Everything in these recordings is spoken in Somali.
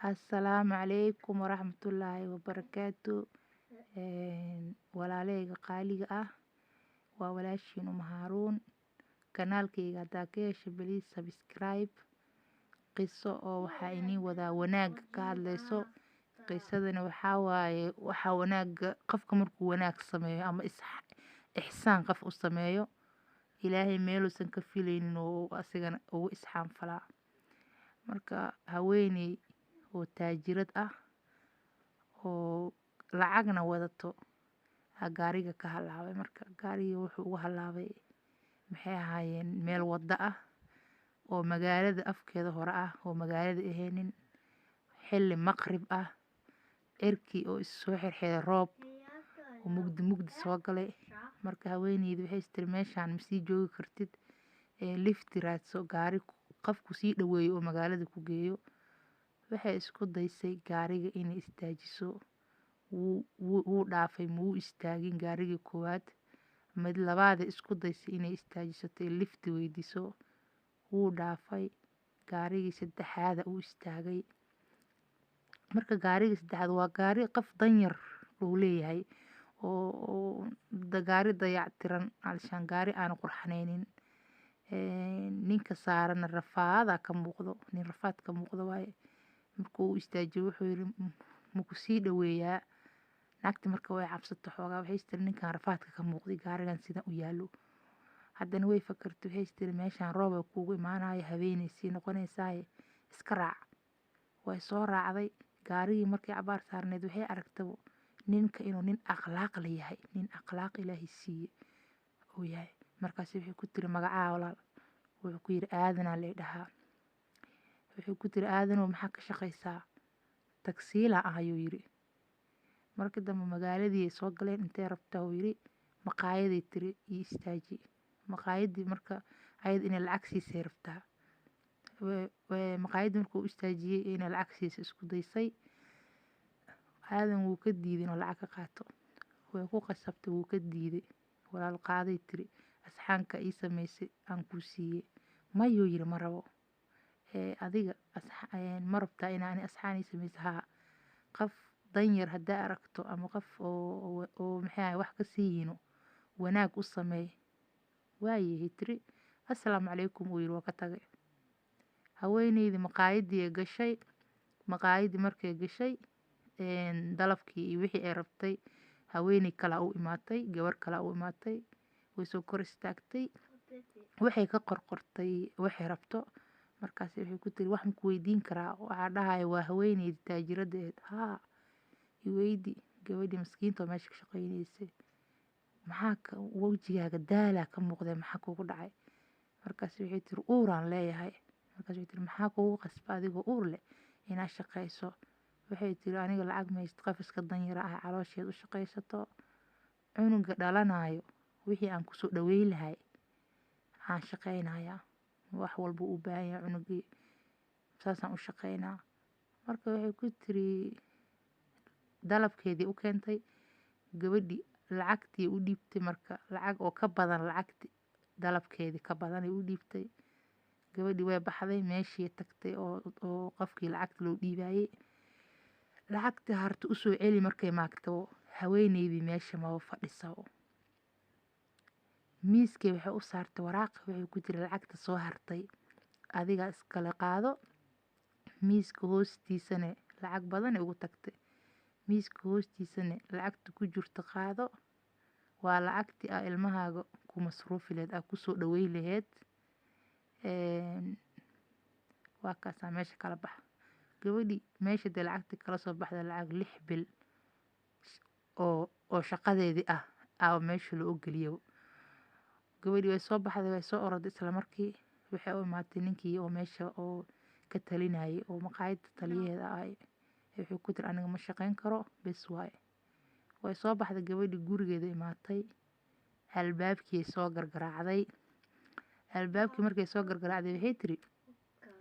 Assalaamu calaykum waraxmatullaahi wabarakaatu. Walaaleyga qaaliga ah waa walaashiin Haaruun. Kanaalkayga haddaa ka hesho please subscribe. Qiso oo waxaa inii wadaa wanaag ka hadlayso. Qisadana waxaa waaye waxa wanaaga qofka markuu wanaag sameeyo ama ixsaan qof u sameeyo ilaahay meeluusan ka filaynin oo asigana ugu isxaan falaa. Marka haweeney oo taajirad ah oo lacagna wadato gaariga ka halaabay. Marka gaariga wuxuu ugu halaabay maxay ahaayeen meel wada ah oo magaalada afkeeda hore ah oo magaalada ahaynin, xilli maqrib ah, erkii oo soo xirxiray roob oo mugdi soo galay. Marka haweeneydu waxay istiri meeshaan ma sii joogi kartid, lifti raadso gaari qofku sii dhaweeyo oo magaalada ku geeyo. Waxay isku daysay gaariga inay istaajiso. Wuu dhaafay muu istaagin gaarigii koowaad. Mid labaad isku daysay inay istaajisato lifti weydiiso. Wuu dhaafay gaarigii saddexaad uu istaagay. Marka gaarigii saddexaad waa gaari qof danyar uu leeyahay oo gaari dayactiran alshaan gaari aan qurxanaynin. Ninka saarana rafaada ka muuqdo, nin rafaad ka muuqdo waaye. Markuu istaajiyo wuxuu yiri ma ku sii dhaweeyaa. Naagti marka way cabsato xoogaa waxay istiri ninkan rafaadka ka muuqday gaarigan sida u yaalo. Haddana way fakartay waxay istiri meeshaan roob kuugu imaanayo haweeney sii noqonaysaa iska raac. Way soo raacday gaarigii markii cabaar saarneed waxay aragtay ninka inuu nin akhlaaq leeyahay, nin akhlaaq Ilaahay siiye uu yahay. Markaas waxay ku tiri magacaa walaal. Wuxuu ku yiri aadanaa la dhahaa. Wuxuu ku tiri aadanow maxaa ka shaqaysaa? Tagsiila ah ayuu yiri. Markii dambe magaaladii ay soo galeen intee rabtaa uu yiri maqaayaday tiri ii istaaji. Maqaayadii marka ayad inay lacag siisay rabtaa. Maqaayadii markuu istaajiyay inay lacag siisay isku daysay. Aadan wuu ka diiday inuu lacag ka qaato. Way ku qasabtay wuu ka diiday. Walaal qaaday tiri asxaanka ii samaysay aan ku siiyay. Mayuu yiri ma rabo. Adiga ma rabtaa inaan asxaan ii samayso haa. Qof danyar haddaa aragto ama qof oo maxay wax ka siiyino wanaag u sameey. Waaye tiri assalaamu calaykum uu yiri waa ka tagay. Haweeneydi maqaayadii gashay. Maqaayadii markay gashay dalabkii iyo wixii ay rabtay haweeney kala u imaatay, gabar kala u imaatay. Way soo kor istaagtay. Waxay ka qorqortay waxay rabto. Markaas waxay ku tiri wax ma ku weydiin karaa? Waxa dhahay waa haweeneydi taajiradeed. Haa i weydi gabadhii miskiinta oo meesha ka shaqaynaysay. Maxaa wajigaaga daala ka muuqday maxaa kugu dhacay? Markaas waxay tiri uuraan leeyahay. Markaas waxay tiri maxaa kugu qasba adigoo uur leh inaad shaqayso? Waxay tiri aniga lacag ma haysto qof iska danyar ah caloosheed u shaqaysato. Cunuga dhalanayo wixii aan ku soo dhaweey lahay aan shaqaynayaa. Wax walba u baahan yahay cunugii saasaan u shaqaynaa. Marka waxay ku tiri dalabkeedii u keentay gabadhii lacagtii u dhiibtay marka lacag oo ka badan lacagtii dalabkeedii ka badan ay u dhiibtay. Gabadhii way baxday meeshii tagtay oo qofkii lacagta loo dhiibayay. Lacagtii harta u soo celi markay maagto haweeneydii meesha ma fadhiso. Miiskii waxay u saartay waraaq waxay ku tiri lacagta soo hartay adiga iskala qaado. Miiska hoostiisana lacag badan ugu tagtay. Miiska hoostiisana lacagta ku jirto qaado. Waa lacagtii ilmahaaga ku masruufi lahayd ku soo dhaweey lahayd. Waa kaas meesha kala bax. Gabadhii meesha de lacagtii kala soo baxday lacag 6 bil oo shaqadeedii ah meesha loo geliyo. Gabadhii way soo baxday way soo oroday isla markii waxay u imaatay ninkii oo meesha oo ka talinayay oo maqaayadda taliyeeda ah. Wuxuu ku tiri aniga ma shaqayn karo bes waaye. Way soo baxday gabadhii gurigeeda imaatay. Albaabkii soo gargaraacday. Albaabkii markay soo gargaraacday waxay tiri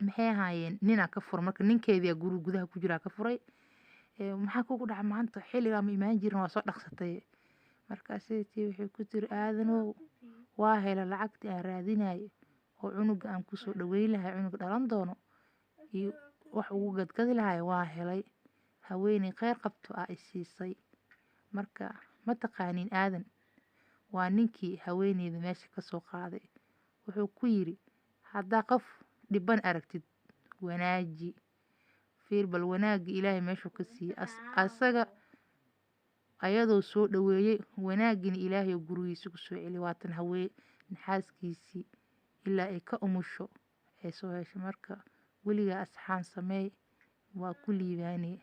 maxay ahaayeen nina ka fur marka ninkeedii guriga gudaha ku jira ka furay. Maxaa kugu dhacay maanta xilliga ma imaan jirin waa soo dhaqsatay. Markaas waxay ku tiri aadanow waa helay lacagtii aan raadinayay oo cunuga aan ku soo dhaweey lahay cunug dhalan doono iyo wax ugu gadgadi lahay waa helay. Haweeney kheyr qabto ah i siisay. Marka ma taqaanin aadan waa ninkii haweeneyda meesha ka soo qaaday. Wuxuu ku yidhi haddaa qof dhiban aragtid wanaaji. Fiir bal wanaagga ilaahay meeshuu ka siiyey asaga ayadoo soo dhaweeyay wanaagina ilaahay gurigiisa ku soo celi waatan xaaskiisii ilaa ay ka umusho ay soo hesho. Marka weligaa asxaan sameey waa ku liibaanay.